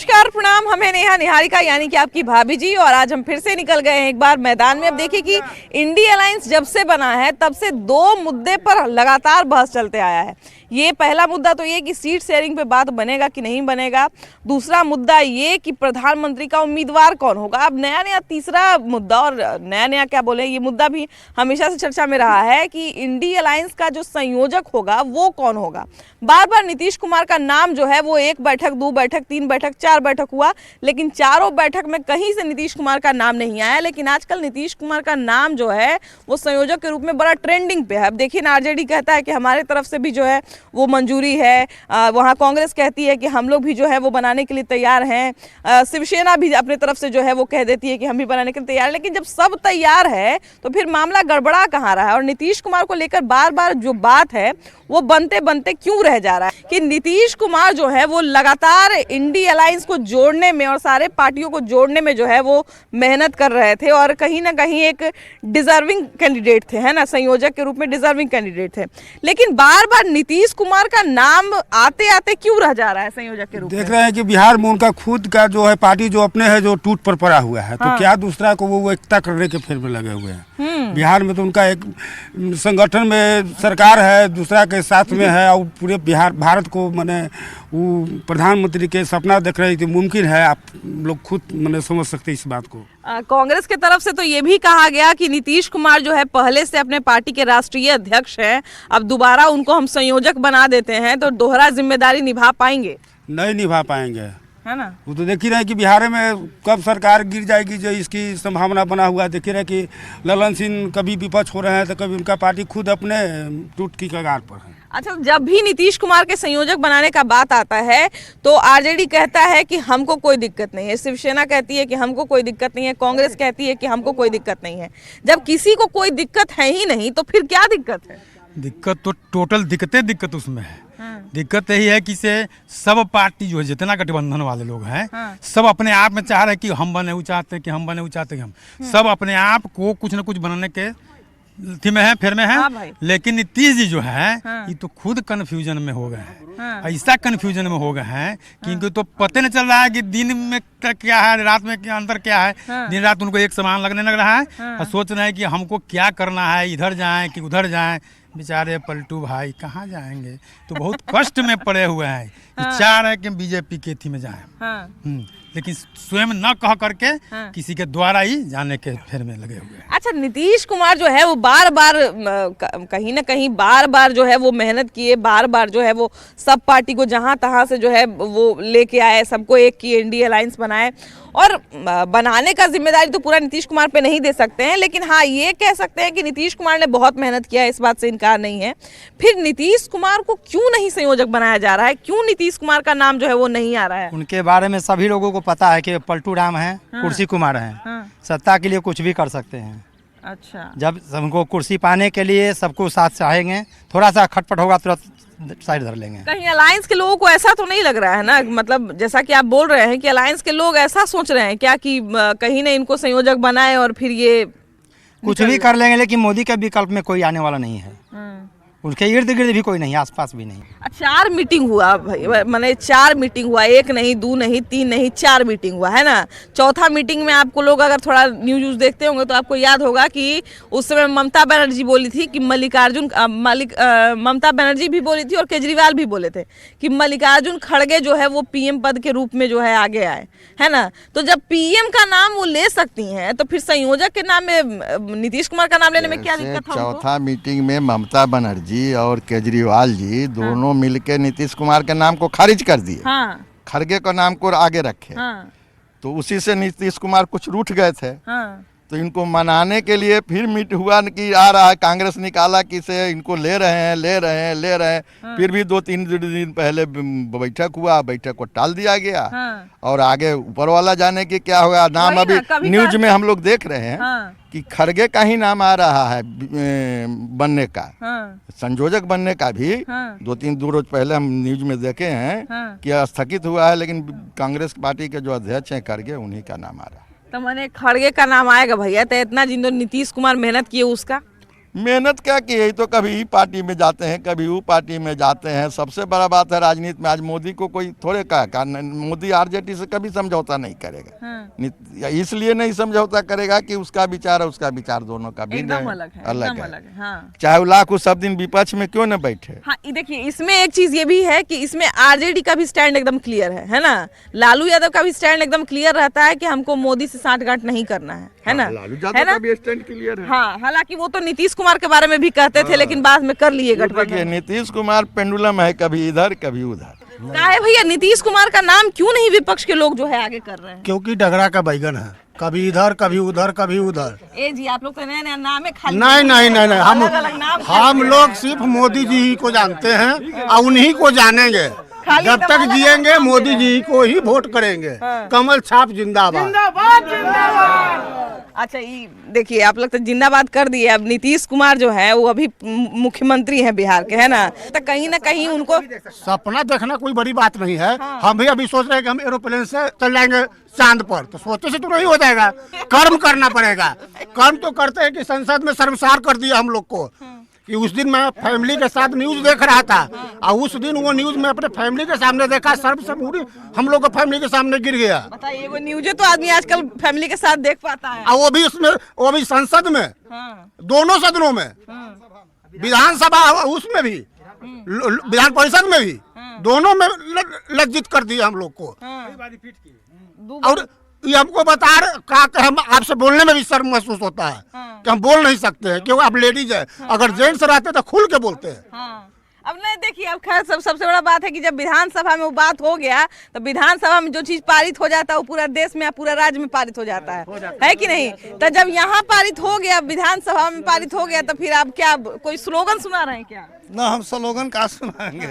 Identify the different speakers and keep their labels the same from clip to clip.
Speaker 1: नमस्कार प्रणाम, हमें नेहा निहारिका यानी कि आपकी भाभी जी, और आज हम फिर से निकल गए हैं एक बार मैदान में। अब देखिए कि इंडिया अलायंस जब से बना है तब से दो मुद्दे पर लगातार बहस चलते आया है। ये पहला मुद्दा तो ये कि सीट शेयरिंग पे बात बनेगा कि नहीं बनेगा। दूसरा मुद्दा ये कि प्रधानमंत्री का उम्मीदवार कौन होगा। अब नया नया तीसरा मुद्दा, और नया नया क्या बोले, ये मुद्दा भी हमेशा से चर्चा में रहा है कि इंडिया अलायंस का जो संयोजक होगा वो कौन होगा। बार बार नीतीश कुमार का नाम जो है वो 1 बैठक 2 बैठक 3 बैठक 4 बैठक हुआ, लेकिन चारों बैठक में कहीं से नीतीश कुमार का नाम नहीं आया। लेकिन आजकल नीतीश कुमार का नाम जो है वो संयोजक के रूप में बड़ा ट्रेंडिंग पे है। अब देखिए ना, आरजेडी कहता है कि हमारे तरफ से भी जो है वो मंजूरी है, वहाँ कांग्रेस कहती है कि हम लोग भी जो है वो बनाने के लिए तैयार हैं, शिवसेना भी अपने तरफ से जो है वो कह देती है कि हम भी बनाने के लिए तैयार हैं। लेकिन जब सब तैयार है तो फिर मामला गड़बड़ा कहाँ रहा है। और नीतीश कुमार को लेकर बार बार जो बात है वो बनते बनते क्यों रह जा रहा है कि नीतीश कुमार जो है वो लगातार इंडी अलायंस को जोड़ने में और सारे पार्टियों को जोड़ने में जो है वो मेहनत कर रहे थे, और कहीं ना कहीं एक डिजर्विंग कैंडिडेट थे, है ना, संयोजक के रूप में डिजर्विंग कैंडिडेट थे। लेकिन बार बार नीतीश कुमार का नाम आते आते क्यों रह जा रहा है संयोजक के रूप में।
Speaker 2: देख रहे हैं कि बिहार में उनका खुद का जो है पार्टी जो अपने है जो टूट पर पड़ा हुआ है, तो क्या दूसरा को वो एकता करने के फेर में लगे हुए हैं। बिहार में तो उनका एक संगठन में सरकार है, दूसरा के साथ में है, और पूरे बिहार भारत को मैंने वो प्रधानमंत्री के सपना देख रहे थे। मुमकिन है, आप लोग खुद मैंने समझ सकते इस बात को।
Speaker 1: कांग्रेस के तरफ से तो ये भी कहा गया कि नीतीश कुमार जो है पहले से अपने पार्टी के राष्ट्रीय अध्यक्ष हैं, अब दोबारा उनको हम संयोजक बना देते हैं तो दोहरा जिम्मेदारी निभा पाएंगे।
Speaker 2: नहीं निभा पाएंगे,
Speaker 1: है ना।
Speaker 2: वो तो देख ही रहे कि बिहार में कब सरकार गिर जाएगी जो इसकी संभावना बना हुआ है। देख ही रहे कि ललन सिंह कभी विपक्ष हो रहे हैं तो कभी उनका पार्टी खुद अपने टूट की कगार पर है।
Speaker 1: अच्छा, जब भी नीतीश कुमार के संयोजक बनाने का बात आता है तो आरजेडी कहता है कि हमको कोई दिक्कत नहीं है, शिवसेना कहती है कि हमको कोई दिक्कत नहीं है, कांग्रेस कहती है कि हमको कोई दिक्कत नहीं है। जब किसी को कोई दिक्कत है ही नहीं तो फिर क्या दिक्कत है।
Speaker 3: दिक्कत तो टोटल दिक्कत उसमें है। दिक्कत यही है कि से सब पार्टी जो है जितना गठबंधन वाले लोग हैं सब अपने आप में चाह रहे हैं कि हम बने, वो चाहते हैं कि हम बने, वो चाहते हैं कि हम सब अपने आप को कुछ न कुछ बनाने के थी में है, फिर में है।
Speaker 1: हाँ,
Speaker 3: लेकिन नीतीश जी जो है ये तो खुद कंफ्यूजन में हो गए हैं। ऐसा कंफ्यूजन में हो गए हैं कि इनको तो पता नहीं चल रहा है कि दिन में क्या है, रात में क्या अंतर क्या है। दिन रात उनको एक समान लगने लग रहा है और सोच रहे हैं कि हमको क्या करना है, इधर जाएं कि उधर जाएं। बेचारे पलटू भाई कहाँ जाएंगे, तो बहुत कष्ट में पड़े हुए हैं। चाह रहे कि बीजेपी के थी में जाएं, लेकिन स्वयं न कह करके किसी के द्वारा ही जाने के फेर में लगे हुए हैं।
Speaker 1: अच्छा, नीतीश कुमार जो है वो बार बार कहीं ना कहीं बार बार जो है वो मेहनत किए, बार बार जो है वो सब पार्टी को जहां तहां से जो है वो लेके आए, सबको एक किए, इंडिया अलायंस बनाए। और बनाने का जिम्मेदारी तो पूरा नीतीश कुमार पे नहीं दे सकते हैं, लेकिन हाँ ये कह सकते हैं कि नीतीश कुमार ने बहुत मेहनत किया है, इस बात से इनकार नहीं है। फिर नीतीश कुमार को क्यों नहीं संयोजक बनाया जा रहा है, क्यों नीतीश कुमार का नाम जो है वो नहीं आ रहा है।
Speaker 4: उनके बारे में सभी लोगों को पता है कि पलटू राम है, कुर्सी कुमार है, सत्ता के लिए कुछ भी कर सकते हैं।
Speaker 1: अच्छा,
Speaker 4: जब उनको कुर्सी पाने के लिए सबको साथ चाहेंगे, थोड़ा सा खटपट होगा तुरंत साइड धर लेंगे।
Speaker 1: कहीं अलायंस के लोगों को ऐसा तो नहीं लग रहा है ना, मतलब जैसा कि आप बोल रहे हैं कि अलायंस के लोग ऐसा सोच रहे हैं क्या कि कहीं ना इनको संयोजक बनाए और फिर ये
Speaker 4: कुछ भी कर लेंगे, लेकिन मोदी के विकल्प में कोई आने वाला नहीं है। उनके इर्द गिर्द भी कोई नहीं, आसपास भी नहीं।
Speaker 1: 4 मीटिंग हुआ भाई, मैंने 4 मीटिंग हुआ, 1 नहीं 2 नहीं 3 नहीं 4 मीटिंग हुआ, है ना। चौथा मीटिंग में आपको लोग अगर थोड़ा न्यूज देखते होंगे तो आपको याद होगा कि उस समय ममता बनर्जी बोली थी कि ममता बनर्जी भी बोली थी और केजरीवाल भी बोले थे कि मल्लिकार्जुन खड़गे जो है वो पीएम पद के रूप में जो है आगे आए, है ना। तो जब पीएम का नाम वो ले सकती हैं तो फिर संयोजक के नाम में नीतीश कुमार का नाम लेने में क्या दिक्कत था।
Speaker 5: चौथा मीटिंग में ममता बनर्जी और केजरीवाल जी दोनों मिलकर नीतीश कुमार के नाम को खारिज कर दिए। खड़गे का नाम को आगे रखे। तो उसी से नीतीश कुमार कुछ रूठ गए थे। तो इनको मनाने के लिए फिर मीट हुआ कि आ रहा है, कांग्रेस निकाला कि से इनको ले रहे हैं। फिर भी 2-3 दिन पहले बैठक हुआ, बैठक को टाल दिया गया। और आगे ऊपर वाला जाने की क्या होगा। नाम अभी न्यूज में हम लोग देख रहे हैं कि खड़गे का ही नाम आ रहा है बनने का, संयोजक बनने का भी 2 रोज पहले हम न्यूज में देखे हैं कि स्थगित हुआ है, लेकिन कांग्रेस पार्टी के जो अध्यक्ष हैं खड़गे, उन्हीं का नाम आ रहा है।
Speaker 1: तो मैंने खड़गे का नाम आएगा भैया, तो इतना जिन नीतीश कुमार मेहनत किए उसका
Speaker 5: मेहनत क्या की है, तो कभी ई पार्टी में जाते हैं, कभी वो पार्टी में जाते हैं। सबसे बड़ा बात है राजनीति में आज मोदी को कोई थोड़े का मोदी आरजेडी से कभी समझौता नहीं करेगा। इसलिए नहीं समझौता करेगा कि उसका विचार है, उसका विचार दोनों का भी अलग है। चाहे वो लाख सब दिन विपक्ष में क्यों न बैठे।
Speaker 1: हाँ, देखिए इसमें एक चीज ये भी है कि इसमें आरजेडी का भी स्टैंड एकदम क्लियर है ना। लालू यादव का भी स्टैंड एकदम क्लियर रहता है कि हमको मोदी से साठगांठ नहीं करना है ना।
Speaker 5: लालू यादव का भी स्टैंड क्लियर है।
Speaker 1: हाँ, हालांकि वो तो नीतीश कुमार के बारे में भी कहते थे, लेकिन बाद में कर लिए गठबंधन।
Speaker 5: नीतीश कुमार पेंडुलम है, कभी इधर कभी उधर।
Speaker 1: क्या है भैया, नीतीश कुमार का नाम क्यों नहीं विपक्ष के लोग जो है आगे कर रहे हैं?
Speaker 6: क्योंकि डगरा का बैगन है, कभी इधर कभी उधर कभी उधर।
Speaker 1: ए जी, आप लोग तो नया नया नाम है खाली।
Speaker 6: नहीं, हम लोग सिर्फ मोदी जी ही को जानते हैं और उन्हीं को जानेंगे। जब तक जिएंगे मोदी जी को ही वोट करेंगे। कमल छाप जिंदाबाद।
Speaker 1: अच्छा, ये देखिए आप लोग तो जिंदाबाद कर दिए। अब नीतीश कुमार जो है वो अभी मुख्यमंत्री हैं बिहार के, है ना। तो कहीं ना कहीं उनको
Speaker 6: सपना देखना कोई बड़ी बात नहीं है। हम भी अभी सोच रहे हैं कि हम एरोप्लेन से चल जाएंगे चांद पर, तो सोचने से तो नहीं हो जाएगा, कर्म करना पड़ेगा। कर्म तो करते हैं कि संसद में शर्मसार कर दिया हम लोग को। कि उस दिन मैं फैमिली के साथ न्यूज देख रहा था और उस दिन वो न्यूज में अपने फैमिली के सामने देखा, सर्वसम्मति हम लोग को फैमिली के सामने गिर गया।
Speaker 1: बताइए, वो न्यूज तो आदमी आजकल फैमिली के साथ देख पाता है।
Speaker 6: और वो भी संसद में, दोनों सदनों में, विधानसभा उसमें भी, विधान परिषद में भी, दोनों में लज्जित कर दिया हम लोग को। और ये हमको बता रहे, हम आपसे बोलने में भी शर्म महसूस होता है कि हम बोल नहीं सकते हैं क्योंकि आप लेडीज है। अगर जेंट्स रहते तो खुल के बोलते हैं।
Speaker 1: अब नहीं, देखिए अब खैर सबसे बड़ा बात है कि जब विधानसभा में वो बात हो गया तो विधानसभा में जो चीज पारित हो जाता है वो पूरा देश में, पूरा राज्य में पारित हो जाता है कि नहीं। तो जब यहाँ पारित हो गया, विधानसभा में पारित हो गया, तो फिर आप क्या कोई स्लोगन सुना रहे हैं क्या?
Speaker 7: ना, हम स्लोगन कहाँ सुनाएंगे।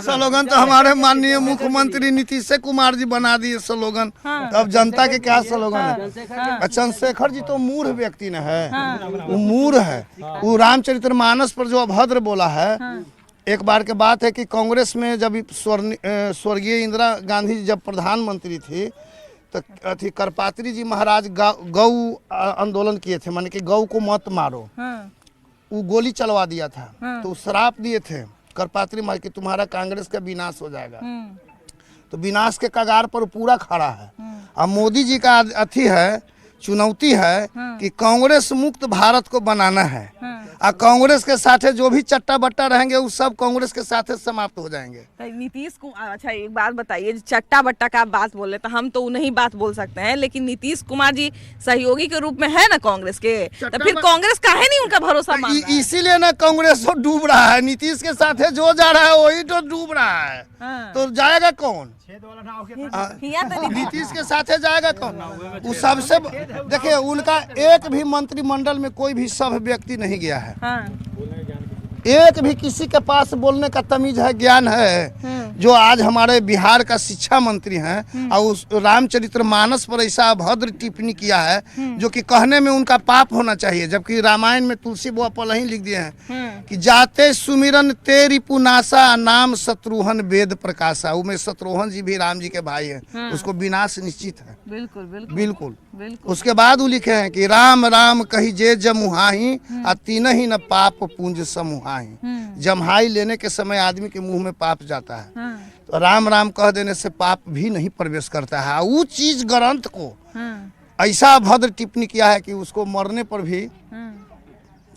Speaker 7: स्लोगन तो हमारे माननीय मुख्यमंत्री नीतीश कुमार जी बना दिए स्लोगन। अब जनता के क्या स्लोगन है? चंद्रशेखर जी तो मूढ़ व्यक्ति न है, वो मूढ़ है। वो रामचरितमानस पर जो अभद्र बोला है। एक बार के बात है कि कांग्रेस में जब स्वर्गीय इंदिरा गांधी जी जब प्रधानमंत्री थी तो अथी करपात्री जी महाराज गौ आंदोलन किए थे, माने कि गौ को मत मारो। वो गोली चलवा दिया था। तो श्राप दिए थे करपात्री महाराज कि तुम्हारा कांग्रेस का विनाश हो जाएगा। तो विनाश के कगार पर पूरा खड़ा है। अब मोदी जी का अथी है, चुनौती है कि कांग्रेस मुक्त भारत को बनाना है। और कांग्रेस के साथ जो भी चट्टा बट्टा रहेंगे वो सब कांग्रेस के साथ समाप्त हो जाएंगे।
Speaker 1: नीतीश कुमार, अच्छा एक बात बताइए, चट्टा बट्टा का आप बात बोल रहे तो हम तो नहीं बात बोल सकते हैं, लेकिन नीतीश कुमार जी सहयोगी के रूप में है ना कांग्रेस के, तो फिर कांग्रेस काहे नहीं उनका भरोसा मान रहा है?
Speaker 7: इसीलिए ना कांग्रेस तो डूब रहा है। नीतीश के साथ जो जा रहा है वही तो डूब रहा है। तो जाएगा कौन? नीतीश के साथ जाएगा कौन? वो सबसे देखिए, उनका एक भी मंत्रिमंडल में कोई भी सब व्यक्ति नहीं गया है। एक भी किसी के पास बोलने का तमीज है, ज्ञान है। जो आज हमारे बिहार का शिक्षा मंत्री हैं और उस रामचरितमानस पर ऐसा अभद्र टिप्पणी किया है जो कि कहने में उनका पाप होना चाहिए। जबकि रामायण में तुलसी बुआ पहले ही लिख दिए हैं कि जाते सुमिरन तेरी पुनासा नाम शत्रुघ्न वेद प्रकाशा। उनमें शत्रुघ्न जी भी राम जी के भाई हैं, उसको विनाश निश्चित है। बिल्कुल बिल्कुल बिल्कुल, बिल्कुल। उसके बाद वो लिखे हैं कि राम राम कही जे जमुहाही आ तीन ही न पाप पुंज समूहाही। जम्हाई लेने के समय आदमी के मुंह में पाप जाता है, तो राम राम कह देने से पाप भी नहीं प्रवेश करता है। वो चीज ग्रंथ को ऐसा भद्र टिप्पणी किया है कि उसको मरने पर भी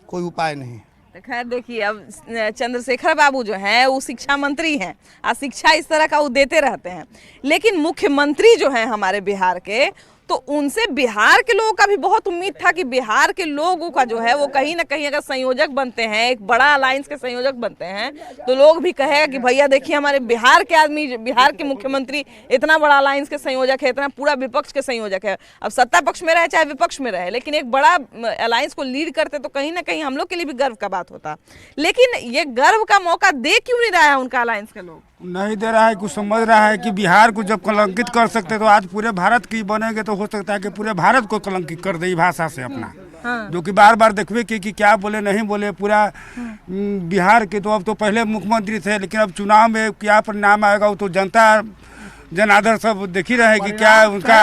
Speaker 7: कोई उपाय नहीं।
Speaker 1: तो खैर देखिए, अब चंद्रशेखर बाबू जो हैं वो शिक्षा मंत्री हैं और शिक्षा इस तरह का वो देते रहते हैं, लेकिन मुख्यमंत्री जो हैं हमारे बिहार के, तो उनसे बिहार के लोगों का भी बहुत उम्मीद था कि बिहार के लोगों का जो है वो कहीं ना कहीं अगर संयोजक बनते हैं, एक बड़ा अलायंस के संयोजक बनते हैं, तो लोग भी कहेगा कि भैया देखिए हमारे बिहार के आदमी, बिहार के मुख्यमंत्री इतना बड़ा अलायंस के संयोजक है, इतना पूरा विपक्ष के संयोजक है। अब सत्ता पक्ष में रहे चाहे विपक्ष में रहे, लेकिन एक बड़ा अलायंस को लीड करते तो कहीं ना कहीं हम लोग के लिए भी गर्व का बात होता। लेकिन ये गर्व का मौका दे क्यों नहीं रहा है उनका अलायंस के लोग?
Speaker 2: नहीं दे रहा है। कुछ समझ रहा है कि बिहार को जब कलंकित कर सकते तो आज पूरे भारत की बनेंगे, तो हो सकता है कि पूरे भारत को कलंकित कर दे भाषा से अपना। जो कि बार बार देखिए कि क्या बोले नहीं बोले पूरा बिहार के। तो अब तो पहले मुख्यमंत्री थे, लेकिन अब चुनाव में क्या परिणाम आएगा वो तो जनता जनादर सब देख ही रहे कि क्या उनका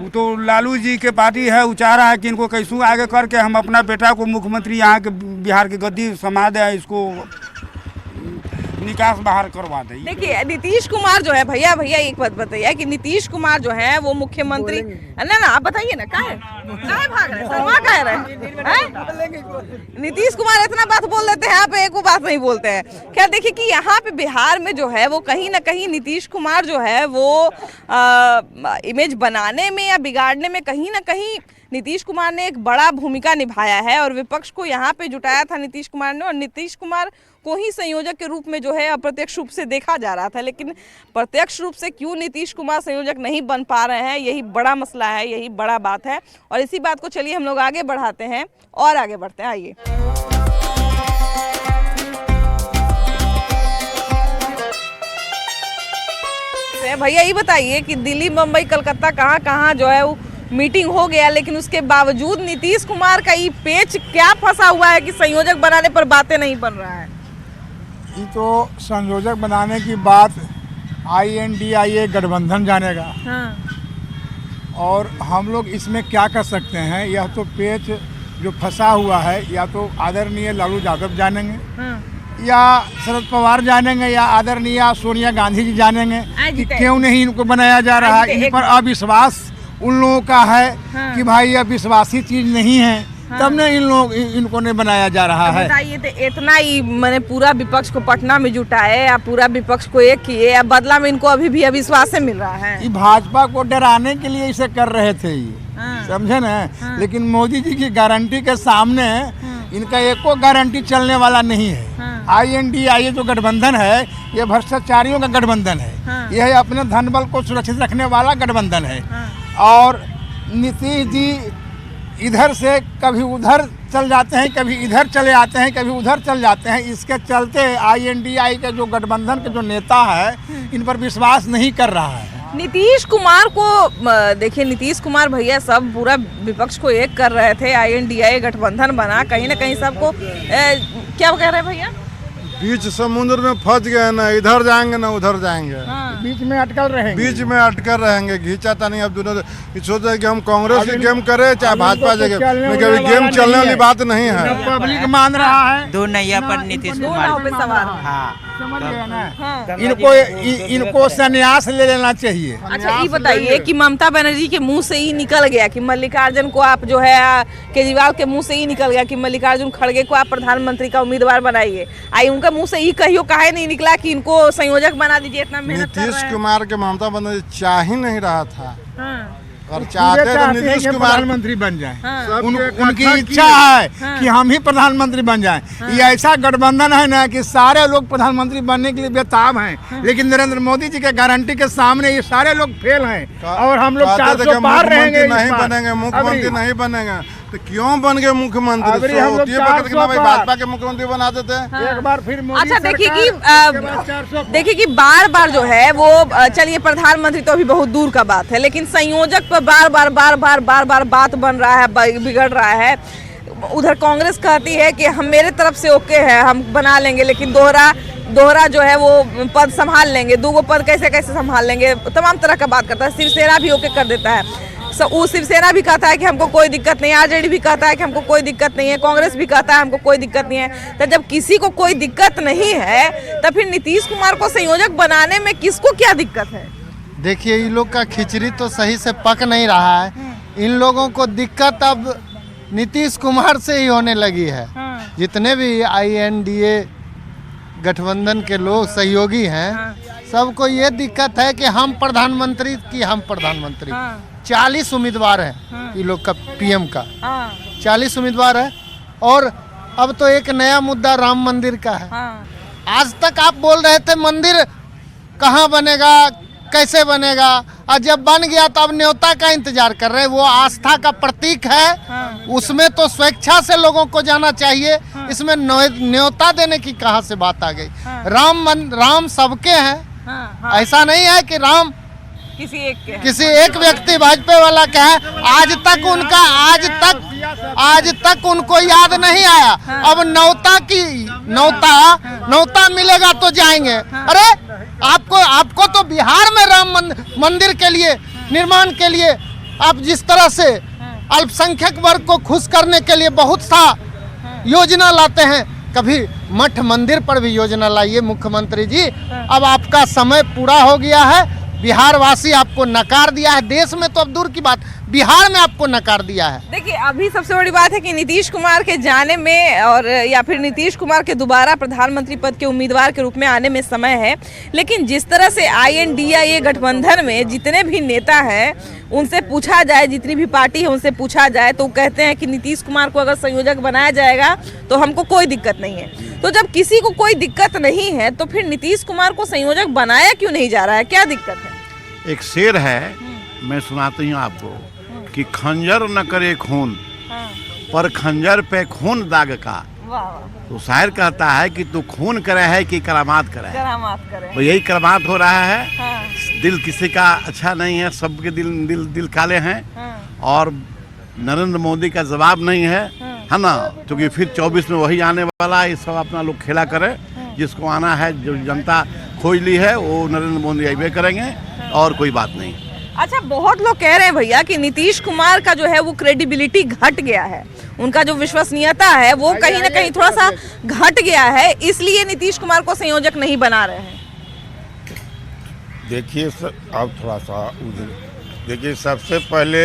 Speaker 2: वो तो लालू जी के पार्टी है, वो चाह रहा है कि इनको कैसू आगे करके हम अपना बेटा को मुख्यमंत्री यहाँ के बिहार की गद्दी समा दें, इसको निकास बाहर करवा दें।
Speaker 1: देखिए नीतीश कुमार जो है, भैया एक बात बताइए कि नीतीश कुमार जो है वो मुख्यमंत्री, ना आप बताइए ना, काहे भाग रहे, शर्मा कह रहे हैं? नीतीश कुमार इतना बात बोल देते हैं, यहाँ पे एक बात नहीं बोलते हैं। क्या देखिए कि यहाँ पे बिहार में जो है वो कहीं ना कहीं नीतीश कुमार जो है वो इमेज बनाने में या बिगाड़ने में कहीं ना कहीं नीतीश कुमार ने एक बड़ा भूमिका निभाया है और विपक्ष को यहाँ पे जुटाया था नीतीश कुमार ने, और नीतीश कुमार को ही संयोजक के रूप में जो है अप्रत्यक्ष रूप से देखा जा रहा था। लेकिन प्रत्यक्ष रूप से क्यों नीतीश कुमार संयोजक नहीं बन पा रहे हैं, यही बड़ा मसला है, यही बड़ा बात है। और इसी बात को चलिए हम लोग आगे बढ़ाते हैं और आगे बढ़ते हैं, आइए। भैया ये बताइए कि दिल्ली, मुंबई, कलकत्ता कहाँ जो है वो मीटिंग हो गया, लेकिन उसके बावजूद नीतीश कुमार का ये पेच क्या फंसा हुआ है कि संयोजक बनाने पर बातें नहीं बन रहा है?
Speaker 8: ये तो संयोजक बनाने की बात INDIA गठबंधन जानेगा।
Speaker 1: हाँ।
Speaker 8: और हम लोग इसमें क्या कर सकते हैं, यह तो पेच जो फंसा हुआ है या तो आदरणीय लालू यादव जानेंगे, या शरद पवार जानेंगे, या आदरणीय सोनिया गांधी जी जानेंगे कि क्यों नहीं इनको बनाया जा रहा है। इन पर अविश्वास उन लोगों का है कि भाई यह विश्वासी चीज नहीं है, तब ने इनको नहीं बनाया जा रहा है।
Speaker 1: बताइए तो इतना ही मैंने पूरा विपक्ष को पटना में जुटाए या पूरा विपक्ष को एक किए, या बदला में इनको अभी भी अविश्वास से मिल रहा है।
Speaker 8: ये भाजपा को डराने के लिए इसे कर रहे थे ये, समझे ना। लेकिन मोदी जी की गारंटी के सामने इनका एको गारंटी चलने वाला नहीं है। INDIA जो गठबंधन है ये भ्रष्टाचारियों का गठबंधन है, यह अपने धन बल को सुरक्षित रखने वाला गठबंधन है। और नीतीश जी इधर से कभी उधर चल जाते हैं, कभी इधर चले आते हैं, कभी उधर चल जाते हैं। इसके चलते INDIA के जो गठबंधन के जो नेता है इन पर विश्वास नहीं कर रहा है।
Speaker 1: नीतीश कुमार को देखिए, नीतीश कुमार भैया सब पूरा विपक्ष को एक कर रहे थे, INDIA गठबंधन बना, कहीं ना कहीं सबको क्या कह रहे हैं भैया,
Speaker 9: बीच समुद्र में फंस गए ना, इधर जाएंगे ना उधर जाएंगे।
Speaker 8: बीच में अटकल
Speaker 9: रहेंगे घींचाता नहीं। अब दोनों सोच रहे कि हम कांग्रेस की गेम करे चाहे भाजपा की गेम चलने वाली बात नहीं है।
Speaker 8: पब्लिक मान रहा है
Speaker 10: दो नैया पर नीतीश कुमार।
Speaker 8: हाँ, समझ गए ना। इनको संन्यास ले लेना चाहिए।
Speaker 1: अच्छा ये बताइए कि ममता बनर्जी के मुंह से ही निकल गया कि मल्लिकार्जुन को आप जो है, केजरीवाल के मुंह से ही निकल गया कि मल्लिकार्जुन खड़गे को आप प्रधानमंत्री का उम्मीदवार बनाइए। आई उनका मुंह से ही कहियो काहे नहीं निकला कि इनको संयोजक बना दीजिए, इतना मेहनत कर रहे हैं।
Speaker 9: नीतीश कुमार के ममता बनर्जी चाह ही नहीं रहा था, और चाहते तो नीतीश कुमार
Speaker 8: प्रधानमंत्री बन जाए। उनकी इच्छा है कि हम ही प्रधानमंत्री बन जाएं। ये ऐसा गठबंधन है ना कि सारे लोग प्रधानमंत्री बनने के लिए बेताब हैं, लेकिन नरेंद्र मोदी जी के गारंटी के सामने ये सारे लोग फेल हैं। और हम लोग 400 पार रहेंगे,
Speaker 9: नहीं बनेंगे मुख्यमंत्री, नहीं बनेंगे तो क्यों बन गए मुख्यमंत्री? भाजपा के मुख्यमंत्री बना देते हैं
Speaker 8: एक बार फिर।
Speaker 1: अच्छा देखिए कि बार बार जो है वो, चलिए प्रधानमंत्री तो अभी बहुत दूर का बात है, लेकिन संयोजक पर बार बार बात बन रहा है, बिगड़ रहा है। उधर कांग्रेस कहती है कि हम मेरे तरफ से ओके है, हम बना लेंगे, लेकिन दोहरा जो है वो पद संभाल लेंगे, 2 पद कैसे संभाल लेंगे, तमाम तरह का बात करता है। शिवसेना भी ओके कर देता है, शिवसेना भी कहता है कि हमको कोई दिक्कत नहीं है, RJD भी कहता है कि हमको कोई दिक्कत नहीं है, कांग्रेस भी कहता है हमको कोई दिक्कत नहीं है। तो जब किसी को कोई दिक्कत नहीं है तो फिर नीतीश कुमार को संयोजक बनाने में किसको क्या दिक्कत है?
Speaker 11: देखिए इन लोग का खिचड़ी तो सही से पक नहीं रहा है। इन लोगों को दिक्कत अब नीतीश कुमार से ही होने लगी है। जितने भी INDIA गठबंधन के लोग सहयोगी हैं, सबको ये दिक्कत है कि हम प्रधानमंत्री 40 उम्मीदवार हैं ये लोग का, PM का 40 उम्मीदवार है। और अब तो एक नया मुद्दा राम मंदिर का है। आज तक आप बोल रहे थे मंदिर कहाँ बनेगा, कैसे बनेगा, और जब बन गया तो अब न्योता का इंतजार कर रहे हैं। वो आस्था का प्रतीक है, उसमें तो स्वेच्छा से लोगों को जाना चाहिए। इसमें न्योता देने की कहाँ से बात आ गई? राम सबके हैं, ऐसा नहीं है कि राम किसी एक व्यक्ति भाजपा वाला का है। आज तक उनको याद नहीं आया। अब नौता मिलेगा तो जाएंगे। अरे आपको तो बिहार में राम मंदिर के लिए निर्माण के लिए आप जिस तरह से अल्पसंख्यक वर्ग को खुश करने के लिए बहुत सा योजना लाते हैं, कभी मठ मंदिर पर भी योजना लाइए मुख्यमंत्री जी। अब आपका समय पूरा हो गया है, बिहार वासी आपको नकार दिया है, देश में तो अब दूर की बात, बिहार में आपको नकार दिया है।
Speaker 1: देखिए अभी सबसे बड़ी बात है कि नीतीश कुमार के जाने में और या फिर नीतीश कुमार के दोबारा प्रधानमंत्री पद के उम्मीदवार के रूप में आने में समय है, लेकिन जिस तरह से INDIA गठबंधन में जितने भी नेता हैं उनसे पूछा जाए, जितनी भी पार्टी है उनसे पूछा जाए, तो कहते हैं कि नीतीश कुमार को अगर संयोजक बनाया जाएगा तो हमको कोई दिक्कत नहीं है। तो जब किसी को कोई दिक्कत नहीं है तो फिर नीतीश कुमार को संयोजक बनाया क्यों नहीं जा रहा है, क्या दिक्कत है?
Speaker 12: एक शेर है, मैं सुनाती हूँ आपको कि खंजर न करे खून पर खंजर पे खून दाग का। तो शायर कहता है कि तू खून करे है कि करामात करे, तो यही करामात हो रहा है। दिल किसी का अच्छा नहीं है, सबके दिल काले हैं और नरेंद्र मोदी का जवाब नहीं है ना, क्योंकि फिर 24 में वही आने वाला है। ये सब अपना लोग खेला करे, जिसको आना है, जो जनता खोज ली है वो नरेंद्र मोदी आइबे करेंगे और कोई बात नहीं।
Speaker 1: अच्छा, बहुत लोग कह रहे हैं भैया कि नीतीश कुमार का जो है वो क्रेडिबिलिटी घट गया है, उनका जो विश्वसनीयता है वो कहीं ना कहीं थोड़ा सा घट गया है, इसलिए नीतीश कुमार को संयोजक नहीं बना रहे हैं।
Speaker 13: देखिए अब थोड़ा सा देखिए, सबसे पहले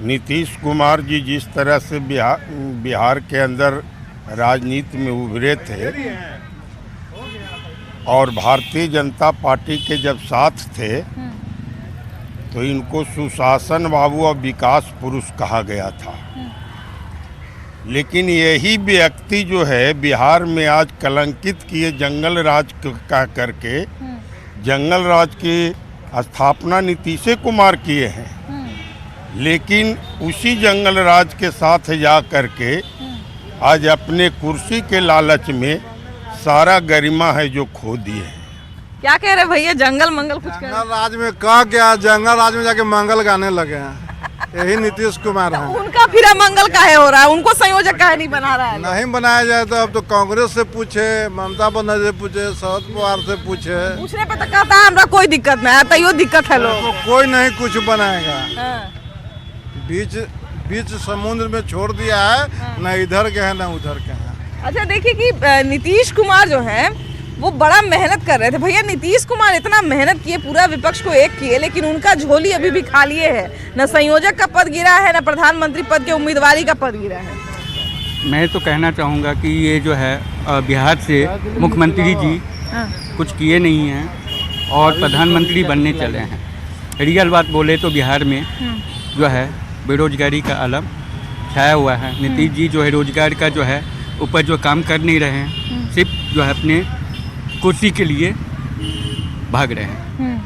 Speaker 13: नीतीश कुमार जी जिस तरह से बिहार के अंदर राजनीति में उभरे थे और भारतीय जनता पार्टी के जब साथ थे तो इनको सुशासन बाबू और विकास पुरुष कहा गया था। लेकिन यही व्यक्ति जो है बिहार में आज कलंकित किए जंगल राज का करके, जंगल राज की स्थापना नीतीश कुमार किए हैं, लेकिन उसी जंगल राज के साथ जा करके आज अपने कुर्सी के लालच में सारा गरिमा है जो खो दिए हैं।
Speaker 1: क्या कह रहे भैया, जंगल मंगल कुछ कह रहे?
Speaker 9: जंगल राज में कहा गया, जंगल राज में जाके मंगल गाने लगे हैं, यही नीतीश कुमार है।
Speaker 1: उनका फिर मंगल काहे हो रहा है, उनको संयोजक काहे नहीं बना रहा है?
Speaker 9: नहीं बनाया जाए तो अब तो कांग्रेस से पूछे, ममता बनर्जी से पूछे, शरद पवार से पूछे,
Speaker 1: पूछने पे तो कहता है हमरा कोई दिक्कत नहीं है, तैयो दिक्कत है लोग।
Speaker 9: तो कोई नहीं कुछ बनाएगा। बीच समुद्र में छोड़ दिया है, न इधर के हैं न उधर के हैं।
Speaker 1: अच्छा देखिए कि नीतीश कुमार जो है वो बड़ा मेहनत कर रहे थे भैया, नीतीश कुमार इतना मेहनत किए, पूरा विपक्ष को एक किए, लेकिन उनका झोली अभी भी खाली है, न संयोजक का पद गिरा है न प्रधानमंत्री पद के उम्मीदवारी का पद गिरा है।
Speaker 14: मैं तो कहना चाहूँगा कि ये जो है बिहार से मुख्यमंत्री जी कुछ किए नहीं हैं और प्रधानमंत्री बनने चले हैं। रियल बात बोले तो बिहार में जो है बेरोजगारी का आलम छाया हुआ है। नीतीश जी जो है रोजगार का जो है ऊपर जो काम कर नहीं रहे हैं, सिर्फ जो है अपने कुर्सी के लिए भाग रहे हैं।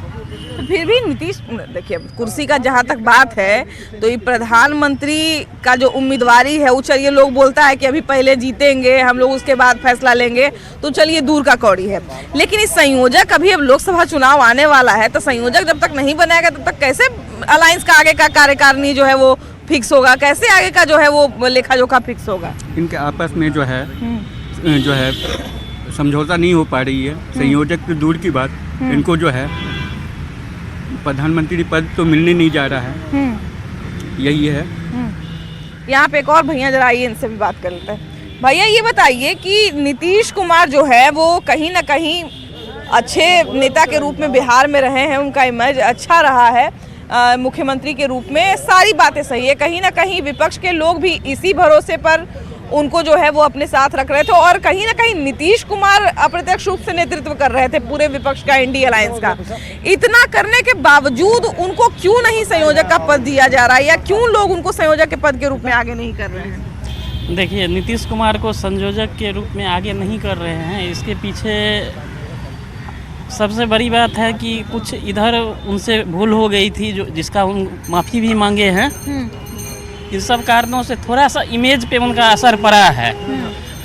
Speaker 1: तो फिर भी नीतीश, देखिए कुर्सी का जहाँ तक बात है तो ये प्रधानमंत्री का जो उम्मीदवारी है वो चलिए लोग बोलता है कि अभी पहले जीतेंगे हम लोग, उसके बाद फैसला लेंगे, तो चलिए दूर का कौड़ी है। लेकिन इस संयोजक, अभी अब लोकसभा चुनाव आने वाला है, तो संयोजक जब तक नहीं बनाएगा तब तक कैसे अलायंस का आगे का कार्यकारिणी जो है वो फिक्स होगा, कैसे आगे का जो है वो लेखा जोखा फिक्स होगा?
Speaker 14: इनके आपस में जो है समझौता नहीं हो पा रही है। संयोजक तो दूर की बात, इनको जो है प्रधानमंत्री पद तो मिलने नहीं जा रहा है, यही है।
Speaker 1: यहाँ पे एक और भैया जरा आइए, इनसे भी बात कर लेते हैं। भैया ये बताइए कि नीतीश कुमार जो है वो कहीं ना कहीं अच्छे नेता के रूप में बिहार में रहे हैं, उनका इमेज अच्छा रहा है मुख्यमंत्री के रूप में, सारी बातें सही है। कहीं ना कहीं विपक्ष के लोग भी इसी भरोसे पर उनको जो है वो अपने साथ रख रहे थे और कहीं ना कहीं नीतीश कुमार अप्रत्यक्ष रूप से नेतृत्व कर रहे थे पूरे विपक्ष का, इंडिया अलायंस का। इतना करने के बावजूद उनको क्यों नहीं संयोजक का पद दिया जा रहा है, या क्यों लोग उनको संयोजक के पद के रूप में आगे नहीं कर रहे हैं?
Speaker 15: देखिए, नीतीश कुमार को संयोजक के रूप में आगे नहीं कर रहे हैं, इसके पीछे सबसे बड़ी बात है कि कुछ इधर उनसे भूल हो गई थी, जो जिसका उन माफ़ी भी मांगे हैं। इन सब कारणों से थोड़ा सा इमेज पे उनका असर पड़ा है।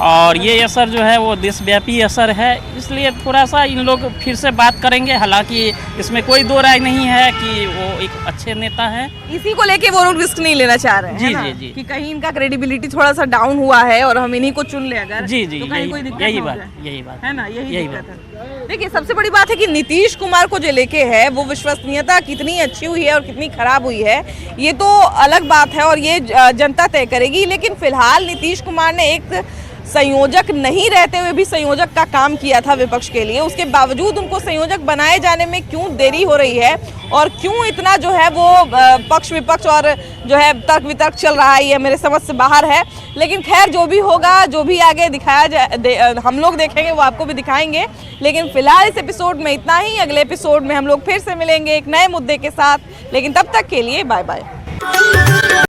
Speaker 15: और ये असर जो है वो देशव्यापी असर है, इसलिए थोड़ा सा इन लोग फिर से बात करेंगे। हालांकि इसमें कोई दो राय नहीं है कि वो एक अच्छे नेता है।
Speaker 1: इसी को लेके वो लोग रिस्क नहीं लेना चाह रहे हैं,
Speaker 15: जी,
Speaker 1: है ना?
Speaker 15: जी, जी।
Speaker 1: कि कहीं इनका क्रेडिबिलिटी थोड़ा सा डाउन हुआ है और हम इन्हीं को चुन ले अगर,
Speaker 15: जी जी,
Speaker 1: तो कहीं कोई दिक्कत
Speaker 15: यही
Speaker 1: ना हो
Speaker 15: बात
Speaker 1: जाए।
Speaker 15: यही बात
Speaker 1: है ना, यही
Speaker 15: बात
Speaker 1: दिक्कत है। देखिए सबसे बड़ी बात है कि नीतीश कुमार को जो लेके है वो विश्वसनीयता कितनी अच्छी हुई है और कितनी खराब हुई है ये तो अलग बात है और ये जनता तय करेगी। लेकिन फिलहाल नीतीश कुमार ने एक संयोजक नहीं रहते हुए भी संयोजक का काम किया था विपक्ष के लिए, उसके बावजूद उनको संयोजक बनाए जाने में क्यों देरी हो रही है और क्यों इतना जो है वो पक्ष विपक्ष और जो है तर्क वितर्क चल रहा है, ये मेरे समझ से बाहर है। लेकिन खैर जो भी होगा, जो भी आगे दिखाया जाए हम लोग देखेंगे वो आपको भी दिखाएंगे। लेकिन फिलहाल इस एपिसोड में इतना ही, अगले एपिसोड में हम लोग फिर से मिलेंगे एक नए मुद्दे के साथ, लेकिन तब तक के लिए बाय बाय।